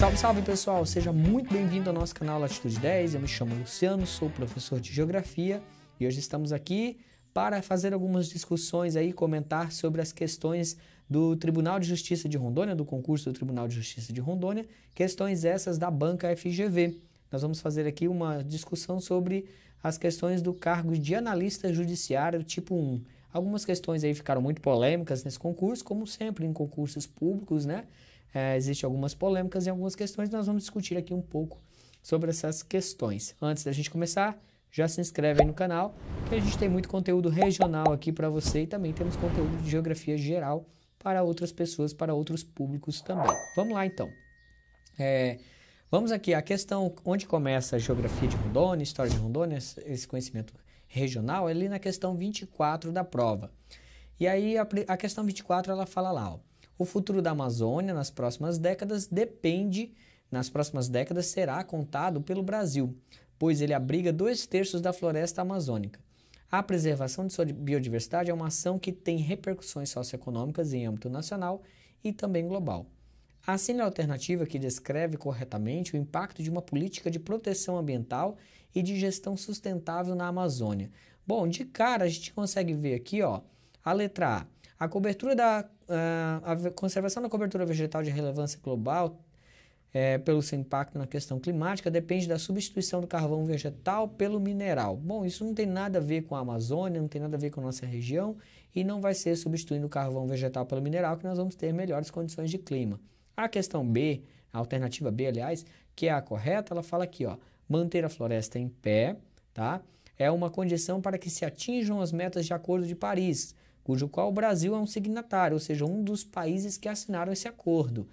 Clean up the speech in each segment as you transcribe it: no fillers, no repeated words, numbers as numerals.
Salve, salve pessoal, seja muito bem-vindo ao nosso canal Latitude 10, eu me chamo Luciano, sou professor de Geografia e hoje estamos aqui para fazer algumas discussões aí, comentar sobre as questões do Tribunal de Justiça de Rondônia, do concurso do Tribunal de Justiça de Rondônia, questões essas da banca FGV. Nós vamos fazer aqui uma discussão sobre as questões do cargo de analista judiciário tipo 1. Algumas questões aí ficaram muito polêmicas nesse concurso, como sempre em concursos públicos, né? Existem algumas polêmicas e algumas questões, nós vamos discutir aqui um pouco sobre essas questões. Antes da gente começar, já se inscreve aí no canal, que a gente tem muito conteúdo regional aqui para você e também temos conteúdo de geografia geral para outras pessoas, para outros públicos também. Vamos lá então. Vamos aqui, a questão onde começa a geografia de Rondônia, história de Rondônia, esse conhecimento regional, é ali na questão 24 da prova. E aí a questão 24 ela fala lá, ó. O futuro da Amazônia nas próximas décadas será contado pelo Brasil, pois ele abriga 2/3 da floresta amazônica. A preservação de sua biodiversidade é uma ação que tem repercussões socioeconômicas em âmbito nacional e também global. Assine a alternativa que descreve corretamente o impacto de uma política de proteção ambiental e de gestão sustentável na Amazônia. Bom, de cara a gente consegue ver aqui, ó, a letra A. A conservação da cobertura vegetal de relevância global pelo seu impacto na questão climática depende da substituição do carvão vegetal pelo mineral. Bom, isso não tem nada a ver com a Amazônia, não tem nada a ver com a nossa região e não vai ser substituindo o carvão vegetal pelo mineral que nós vamos ter melhores condições de clima. A questão B, a alternativa B, aliás, que é a correta, ela fala aqui, ó, manter a floresta em pé, tá? É uma condição para que se atinjam as metas de Acordo de Paris, cujo qual o Brasil é um signatário, ou seja, um dos países que assinaram esse acordo,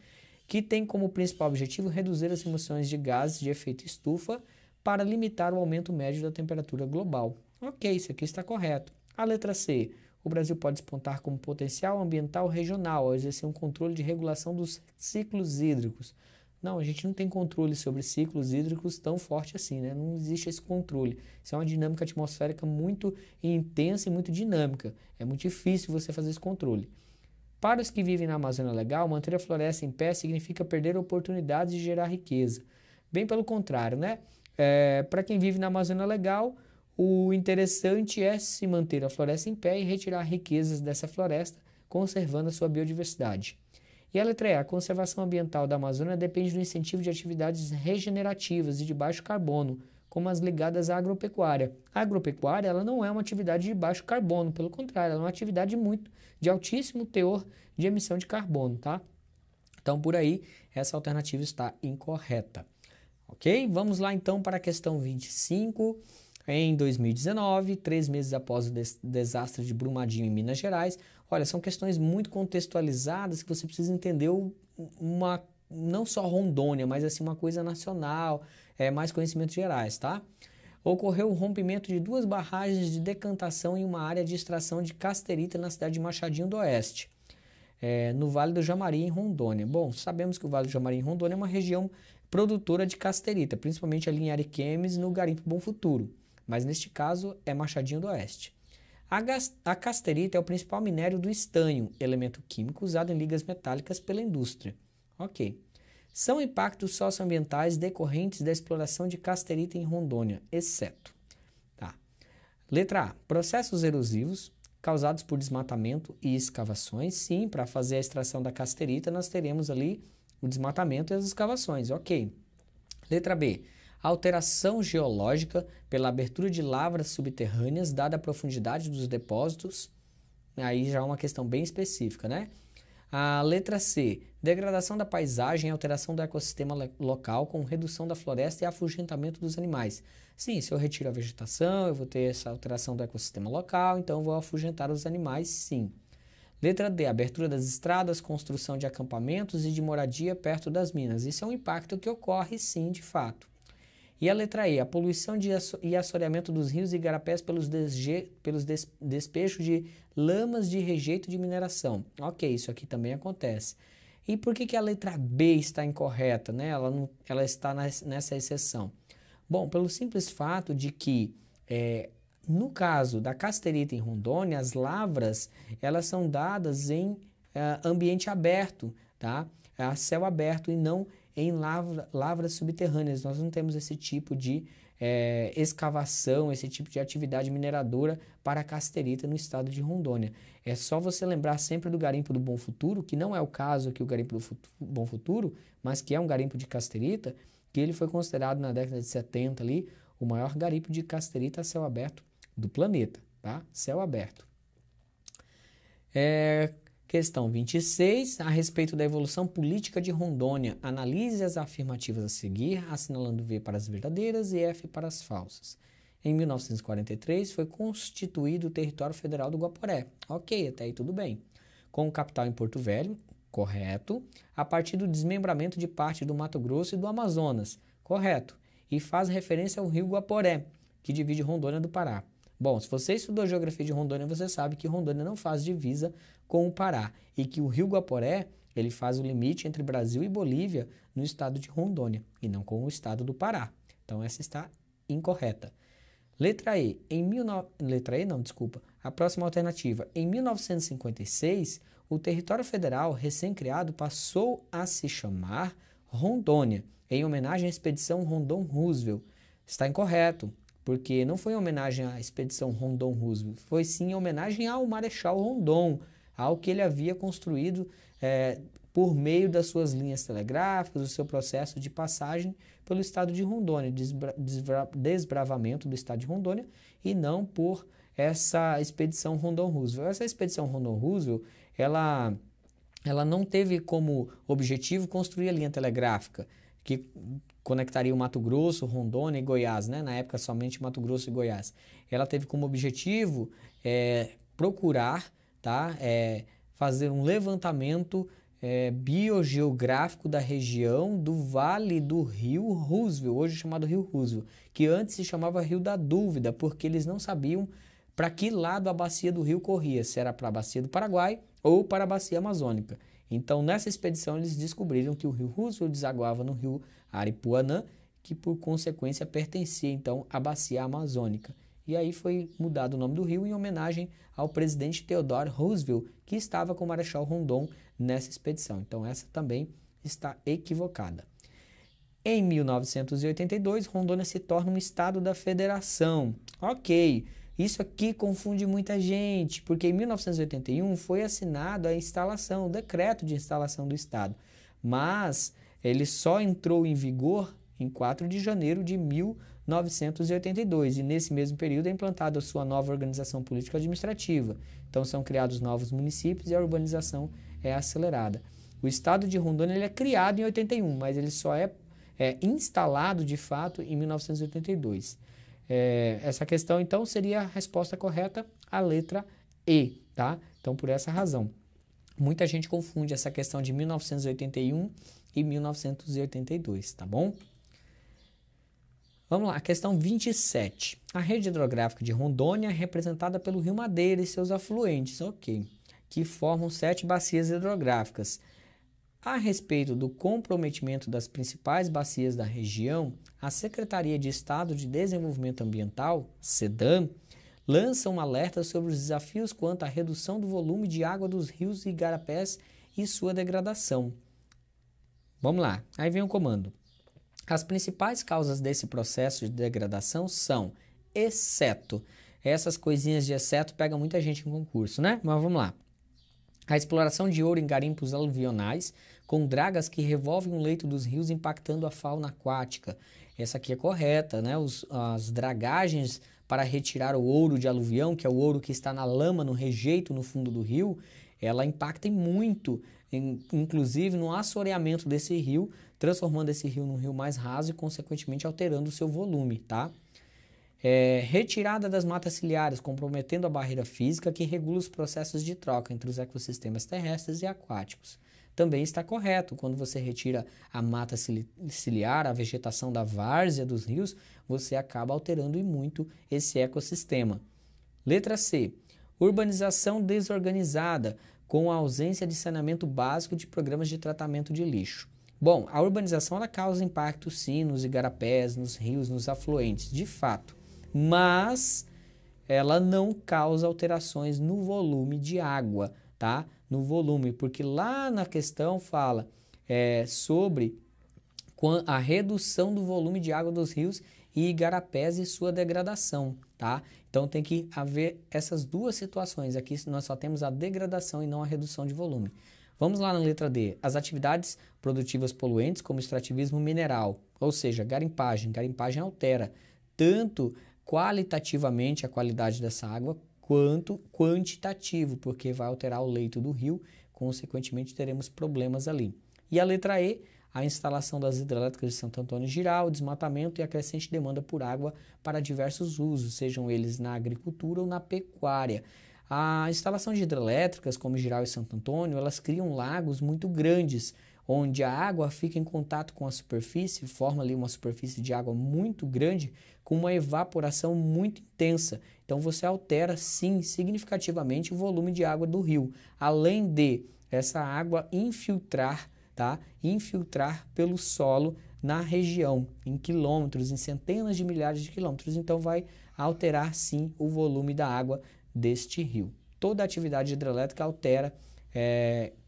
que tem como principal objetivo reduzir as emissões de gases de efeito estufa para limitar o aumento médio da temperatura global. Ok, isso aqui está correto. A letra C. O Brasil pode despontar como potencial ambiental regional ao exercer um controle de regulação dos ciclos hídricos. Não, a gente não tem controle sobre ciclos hídricos tão forte assim, né? Não existe esse controle. Isso é uma dinâmica atmosférica muito intensa e muito dinâmica. É muito difícil você fazer esse controle. Para os que vivem na Amazônia Legal, manter a floresta em pé significa perder oportunidades de gerar riqueza. Bem pelo contrário, né? Para quem vive na Amazônia Legal, o interessante é se manter a floresta em pé e retirar riquezas dessa floresta, conservando a sua biodiversidade. E a letra E, a conservação ambiental da Amazônia depende do incentivo de atividades regenerativas e de baixo carbono, como as ligadas à agropecuária. A agropecuária ela não é uma atividade de baixo carbono, pelo contrário, ela é uma atividade de altíssimo teor de emissão de carbono, tá? Então, por aí, essa alternativa está incorreta. Ok? Vamos lá, então, para a questão 25. Em 2019, 3 meses após o desastre de Brumadinho em Minas Gerais, olha, são questões muito contextualizadas que você precisa entender não só Rondônia, mas assim uma coisa nacional, mais conhecimentos gerais, tá? Ocorreu o rompimento de 2 barragens de decantação em uma área de extração de casterita na cidade de Machadinho do Oeste, no Vale do Jamari, em Rondônia. Bom, sabemos que o Vale do Jamari, em Rondônia, é uma região produtora de casterita, principalmente ali em Ariquemes e no Garimpo Bom Futuro. Mas neste caso é Machadinho do Oeste. A casterita é o principal minério do estanho, elemento químico usado em ligas metálicas pela indústria. Ok. São impactos socioambientais decorrentes da exploração de casterita em Rondônia, exceto. Tá. Letra A. Processos erosivos causados por desmatamento e escavações. Sim, para fazer a extração da casterita nós teremos ali o desmatamento e as escavações. Ok. Letra B. Alteração geológica pela abertura de lavras subterrâneas, dada a profundidade dos depósitos. Aí já é uma questão bem específica, né? A letra C. Degradação da paisagem e alteração do ecossistema local com redução da floresta e afugentamento dos animais. Sim, se eu retiro a vegetação, eu vou ter essa alteração do ecossistema local, então eu vou afugentar os animais, sim. Letra D. Abertura das estradas, construção de acampamentos e de moradia perto das minas. Isso é um impacto que ocorre, sim, de fato. E a letra E, a poluição e assoreamento dos rios e igarapés pelos despejos de lamas de rejeito de mineração. Ok, isso aqui também acontece. E por que a letra B está incorreta, né? Ela está nessa exceção? Bom, pelo simples fato de que, no caso da casterita em Rondônia, as lavras elas são dadas em ambiente aberto, tá? A céu aberto e não em lavras subterrâneas. Nós não temos esse tipo de escavação, esse tipo de atividade mineradora para a casterita no estado de Rondônia. É só você lembrar sempre do garimpo do Bom Futuro, que não é o caso aqui o garimpo do Bom Futuro, mas que é um garimpo de casterita, que ele foi considerado na década de 70 ali o maior garimpo de casterita a céu aberto do planeta, tá? Céu aberto. Questão 26, a respeito da evolução política de Rondônia. Analise as afirmativas a seguir, assinalando V para as verdadeiras e F para as falsas. Em 1943, foi constituído o território federal do Guaporé. Ok, até aí tudo bem. Com capital em Porto Velho, correto. A partir do desmembramento de parte do Mato Grosso e do Amazonas, correto. E faz referência ao rio Guaporé, que divide Rondônia do Pará. Bom, se você estudou geografia de Rondônia, você sabe que Rondônia não faz divisa com o Pará e que o rio Guaporé, ele faz o limite entre Brasil e Bolívia no estado de Rondônia e não com o estado do Pará. Então essa está incorreta. Letra E. A próxima alternativa. Em 1956, o território federal recém-criado passou a se chamar Rondônia, em homenagem à expedição Rondon Roosevelt. Está incorreto, porque não foi em homenagem à expedição Rondon Roosevelt, foi sim em homenagem ao Marechal Rondon, ao que ele havia construído por meio das suas linhas telegráficas, o seu processo de passagem pelo estado de Rondônia, desbravamento do estado de Rondônia, e não por essa expedição Rondon Roosevelt. Essa expedição Rondon Roosevelt, ela não teve como objetivo construir a linha telegráfica, que conectaria o Mato Grosso, Rondônia e Goiás, né? Na época somente Mato Grosso e Goiás. Ela teve como objetivo procurar, tá? Fazer um levantamento biogeográfico da região do Vale do Rio Roosevelt, hoje chamado Rio Roosevelt, que antes se chamava Rio da Dúvida, porque eles não sabiam para que lado a bacia do rio corria, se era para a bacia do Paraguai ou para a bacia amazônica. Então, nessa expedição, eles descobriram que o rio Roosevelt desaguava no rio Aripuanã, que por consequência pertencia então à bacia amazônica. E aí foi mudado o nome do rio em homenagem ao presidente Theodore Roosevelt, que estava com o Marechal Rondon nessa expedição. Então essa também está equivocada. Em 1982, Rondônia se torna um estado da federação. Ok, isso aqui confunde muita gente, porque em 1981 foi assinado a instalação, o decreto de instalação do estado, mas ele só entrou em vigor em 4 de janeiro de 1982, e nesse mesmo período é implantada a sua nova organização política administrativa. Então são criados novos municípios e a urbanização é acelerada. O estado de Rondônia ele é criado em 81, mas ele só é instalado de fato em 1982. Essa questão então seria a resposta correta, a letra E, tá? Então por essa razão. Muita gente confunde essa questão de 1981 e 1982, tá bom? Vamos lá, a questão 27. A rede hidrográfica de Rondônia é representada pelo Rio Madeira e seus afluentes, ok, que formam 7 bacias hidrográficas. A respeito do comprometimento das principais bacias da região, a Secretaria de Estado de Desenvolvimento Ambiental, SEDAM, lança um alerta sobre os desafios quanto à redução do volume de água dos rios e igarapés e sua degradação. Vamos lá, aí vem o comando. As principais causas desse processo de degradação são, exceto, essas coisinhas de exceto pegam muita gente em concurso, né? Mas vamos lá. A exploração de ouro em garimpos aluvionais, com dragas que revolvem o leito dos rios impactando a fauna aquática. Essa aqui é correta, né? As dragagens para retirar o ouro de aluvião, que é o ouro que está na lama, no rejeito, no fundo do rio, ela impacta muito, inclusive no assoreamento desse rio, transformando esse rio num rio mais raso e, consequentemente, alterando o seu volume, tá? Retirada das matas ciliares, comprometendo a barreira física que regula os processos de troca entre os ecossistemas terrestres e aquáticos. Também está correto, quando você retira a mata ciliar, a vegetação da várzea dos rios, você acaba alterando e muito esse ecossistema. Letra C. Urbanização desorganizada, com a ausência de saneamento básico de programas de tratamento de lixo. Bom, a urbanização ela causa impacto sim nos igarapés, nos rios, nos afluentes, de fato, mas ela não causa alterações no volume de água, tá? No volume, porque lá na questão fala sobre a redução do volume de água dos rios e igarapés e sua degradação, tá? Então tem que haver essas duas situações. Aqui nós só temos a degradação e não a redução de volume. Vamos lá na letra D. As atividades produtivas poluentes, como extrativismo mineral, ou seja, garimpagem. Garimpagem altera tanto qualitativamente a qualidade dessa água, quanto quantitativo, porque vai alterar o leito do rio, consequentemente teremos problemas ali. E a letra E, a instalação das hidrelétricas de Santo Antônio e Jirau, o desmatamento e a crescente demanda por água para diversos usos, sejam eles na agricultura ou na pecuária. A instalação de hidrelétricas, como Jirau e Santo Antônio, elas criam lagos muito grandes, onde a água fica em contato com a superfície, forma ali uma superfície de água muito grande, com uma evaporação muito intensa. Então você altera, sim, significativamente o volume de água do rio, além de essa água infiltrar, tá? Infiltrar pelo solo na região, em quilômetros, em centenas de milhares de quilômetros. Então vai alterar, sim, o volume da água deste rio. Toda atividade hidrelétrica altera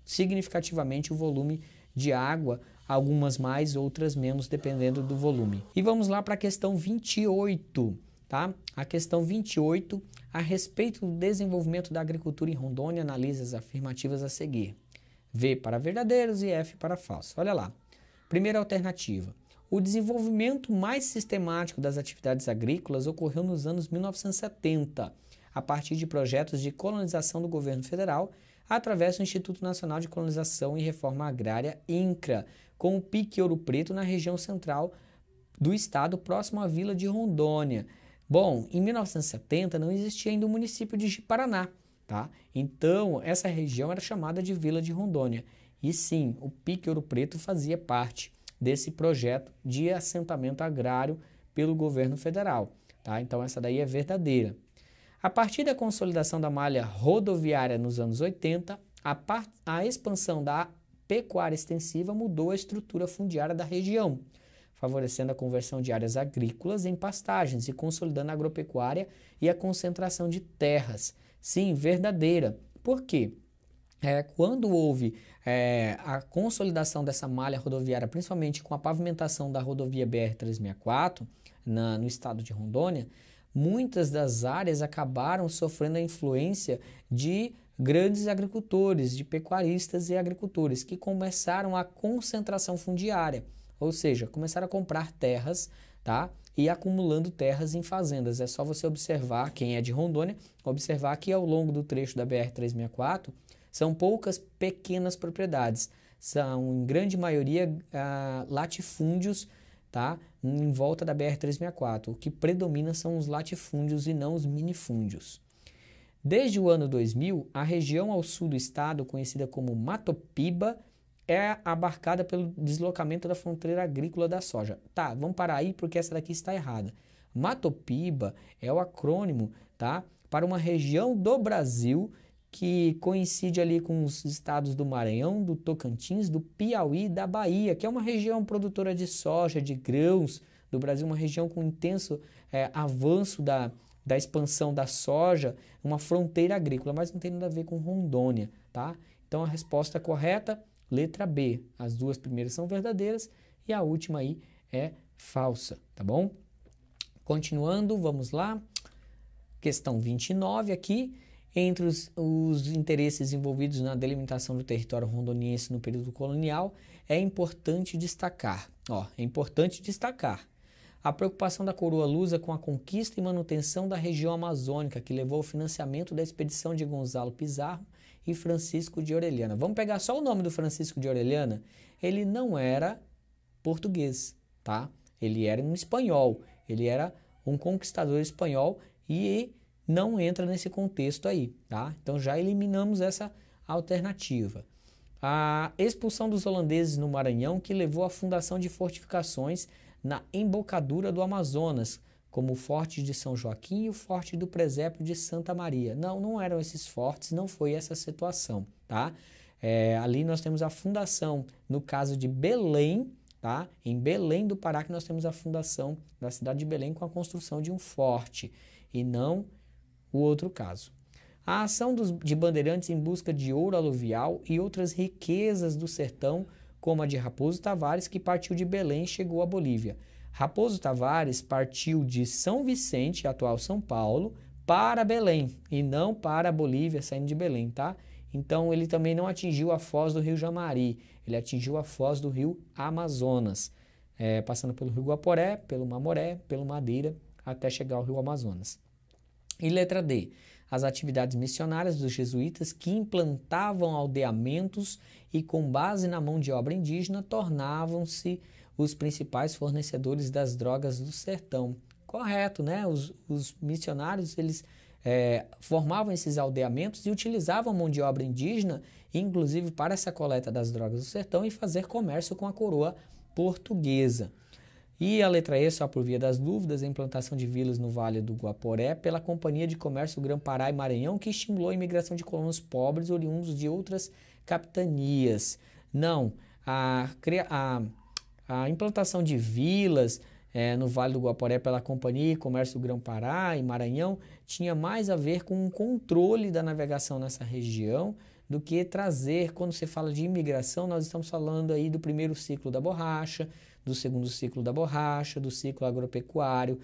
significativamente o volume de água, algumas mais, outras menos, dependendo do volume. E vamos lá para a questão 28, tá? A questão 28, a respeito do desenvolvimento da agricultura em Rondônia, analisa as afirmativas a seguir. V para verdadeiros e F para falsos. Olha lá. Primeira alternativa. O desenvolvimento mais sistemático das atividades agrícolas ocorreu nos anos 1970, a partir de projetos de colonização do governo federal, através do Instituto Nacional de Colonização e Reforma Agrária, INCRA, com o Pique Ouro Preto na região central do estado, próximo à vila de Rondônia. Bom, em 1970 não existia ainda o município de Ji-Paraná, tá? Então, essa região era chamada de Vila de Rondônia. E sim, o Pique Ouro Preto fazia parte desse projeto de assentamento agrário pelo governo federal, tá? Então, essa daí é verdadeira. A partir da consolidação da malha rodoviária nos anos 80, a expansão da pecuária extensiva mudou a estrutura fundiária da região, favorecendo a conversão de áreas agrícolas em pastagens e consolidando a agropecuária e a concentração de terras. Sim, verdadeira. Por quê? Quando houve a consolidação dessa malha rodoviária, principalmente com a pavimentação da rodovia BR-364 no estado de Rondônia, muitas das áreas acabaram sofrendo a influência de grandes agricultores, de pecuaristas e agricultores, que começaram a concentração fundiária, ou seja, começaram a comprar terras, tá? E acumulando terras em fazendas. É só você observar, quem é de Rondônia, observar que ao longo do trecho da BR-364 são poucas pequenas propriedades, são em grande maioria latifúndios, tá? Em volta da BR-364. O que predomina são os latifúndios e não os minifúndios. Desde o ano 2000, a região ao sul do estado, conhecida como Matopiba, é abarcada pelo deslocamento da fronteira agrícola da soja. Tá, vamos parar aí porque essa daqui está errada. Matopiba é o acrônimo, tá, para uma região do Brasil que coincide ali com os estados do Maranhão, do Tocantins, do Piauí e da Bahia, que é uma região produtora de soja, de grãos do Brasil, uma região com intenso avanço da expansão da soja, uma fronteira agrícola, mas não tem nada a ver com Rondônia, tá? Então a resposta correta, letra B. As duas primeiras são verdadeiras e a última aí é falsa, tá bom? Continuando, vamos lá. Questão 29 aqui. Entre os interesses envolvidos na delimitação do território rondoniense no período colonial, é importante destacar a preocupação da coroa lusa com a conquista e manutenção da região amazônica, que levou ao financiamento da expedição de Gonzalo Pizarro e Francisco de Orellana. Vamos pegar só o nome do Francisco de Orellana? Ele não era português, tá? Ele era um espanhol, ele era um conquistador espanhol e não entra nesse contexto aí, tá? Então já eliminamos essa alternativa. A expulsão dos holandeses no Maranhão, que levou à fundação de fortificações na embocadura do Amazonas, como o Forte de São Joaquim e o Forte do Presépio de Santa Maria. Não eram esses fortes, não foi essa situação, tá? Ali nós temos a fundação, no caso de Belém, tá? Em Belém do Pará que nós temos a fundação da cidade de Belém com a construção de um forte, e não o outro caso. A ação de bandeirantes em busca de ouro aluvial e outras riquezas do sertão como a de Raposo Tavares, que partiu de Belém e chegou à Bolívia. Raposo Tavares partiu de São Vicente, atual São Paulo, para Belém e não para a Bolívia, saindo de Belém, tá? Então ele também não atingiu a foz do rio Jamari, ele atingiu a foz do rio Amazonas, passando pelo rio Guaporé, pelo Mamoré, pelo Madeira, até chegar ao rio Amazonas. E letra D, as atividades missionárias dos jesuítas que implantavam aldeamentos e, com base na mão de obra indígena, tornavam-se os principais fornecedores das drogas do sertão. Correto, né? Os missionários, eles formavam esses aldeamentos e utilizavam a mão de obra indígena, inclusive para essa coleta das drogas do sertão e fazer comércio com a coroa portuguesa. E a letra E, só por via das dúvidas, a implantação de vilas no Vale do Guaporé pela Companhia de Comércio Grã-Pará e Maranhão, que estimulou a imigração de colonos pobres oriundos de outras capitanias. Não, a implantação de vilas no Vale do Guaporé pela Companhia de Comércio Grã-Pará e Maranhão tinha mais a ver com o controle da navegação nessa região do que trazer, quando se fala de imigração, nós estamos falando aí do primeiro ciclo da borracha, do segundo ciclo da borracha, do ciclo agropecuário.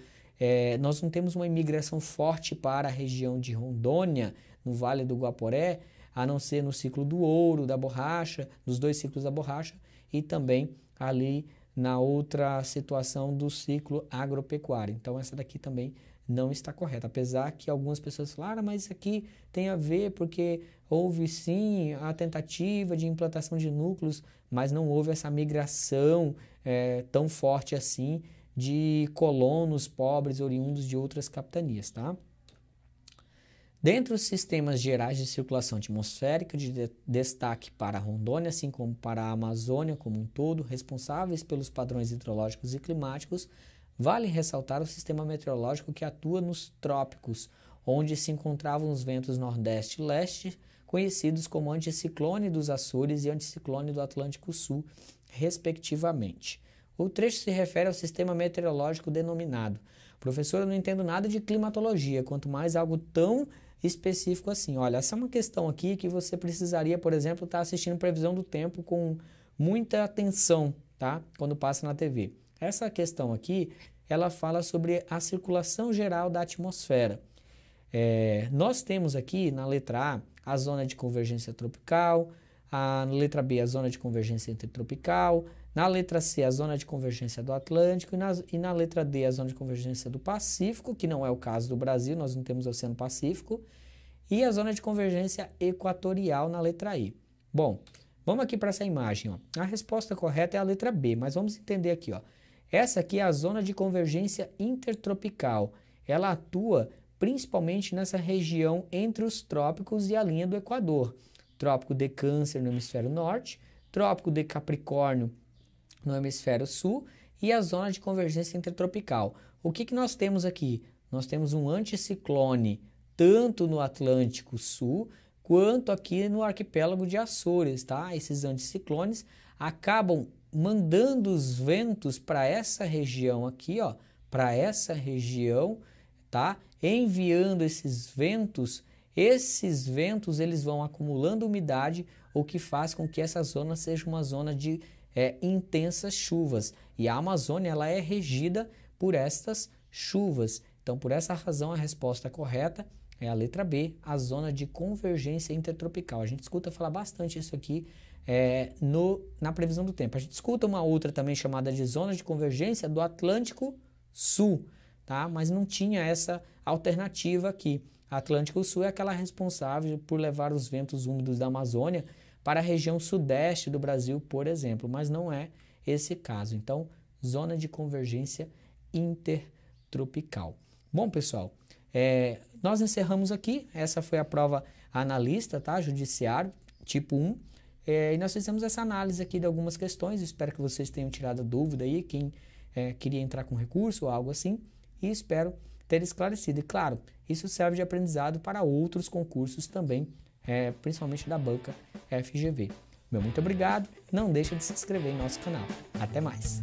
Nós não temos uma imigração forte para a região de Rondônia, no Vale do Guaporé, a não ser no ciclo do ouro, da borracha, dos dois ciclos da borracha, e também ali na outra situação do ciclo agropecuário. Então essa daqui também não está correta, apesar que algumas pessoas falaram, mas isso aqui tem a ver porque houve sim a tentativa de implantação de núcleos, mas não houve essa migração tão forte assim de colonos pobres oriundos de outras capitanias, tá? Dentre os sistemas gerais de circulação atmosférica, de destaque para Rondônia, assim como para a Amazônia como um todo, responsáveis pelos padrões hidrológicos e climáticos, vale ressaltar o sistema meteorológico que atua nos trópicos, onde se encontravam os ventos nordeste e leste, conhecidos como anticiclone dos Açores e anticiclone do Atlântico Sul, respectivamente. O trecho se refere ao sistema meteorológico denominado. Professor, eu não entendo nada de climatologia, quanto mais algo tão específico assim. Olha, essa é uma questão aqui que você precisaria, por exemplo, estar assistindo previsão do tempo com muita atenção, tá? Quando passa na TV. Essa questão aqui, ela fala sobre a circulação geral da atmosfera. Nós temos aqui na letra A zona de convergência tropical, na letra B a zona de convergência intertropical, na letra C a zona de convergência do Atlântico e na letra D a zona de convergência do Pacífico, que não é o caso do Brasil, nós não temos o Oceano Pacífico, e a zona de convergência equatorial na letra E. Bom, vamos aqui para essa imagem. Ó. A resposta correta é a letra B, mas vamos entender aqui. Ó. Essa aqui é a zona de convergência intertropical. Ela atua principalmente nessa região entre os trópicos e a linha do Equador. Trópico de Câncer no hemisfério norte, Trópico de Capricórnio no hemisfério sul e a zona de convergência intertropical. O que nós temos aqui? Nós temos um anticiclone tanto no Atlântico Sul quanto aqui no arquipélago de Açores, tá? Esses anticiclones acabam mandando os ventos para essa região aqui, ó, para essa região, tá? Enviando esses ventos eles vão acumulando umidade, o que faz com que essa zona seja uma zona de intensas chuvas. E a Amazônia ela é regida por estas chuvas. Então, por essa razão, a resposta correta é a letra B, a zona de convergência intertropical. A gente escuta falar bastante isso aqui na previsão do tempo. A gente escuta uma outra também chamada de zona de convergência do Atlântico Sul, tá? Mas não tinha essa alternativa aqui. Atlântico Sul é aquela responsável por levar os ventos úmidos da Amazônia para a região sudeste do Brasil, por exemplo, mas não é esse caso. Então, zona de convergência intertropical. Bom, pessoal, nós encerramos aqui. Essa foi a prova analista, tá? Judiciário, tipo 1. E nós fizemos essa análise aqui de algumas questões. Espero que vocês tenham tirado a dúvida aí, quem queria entrar com recurso ou algo assim. E espero ter esclarecido. E claro, isso serve de aprendizado para outros concursos também, principalmente da banca FGV. Meu muito obrigado. Não deixe de se inscrever em nosso canal. Até mais.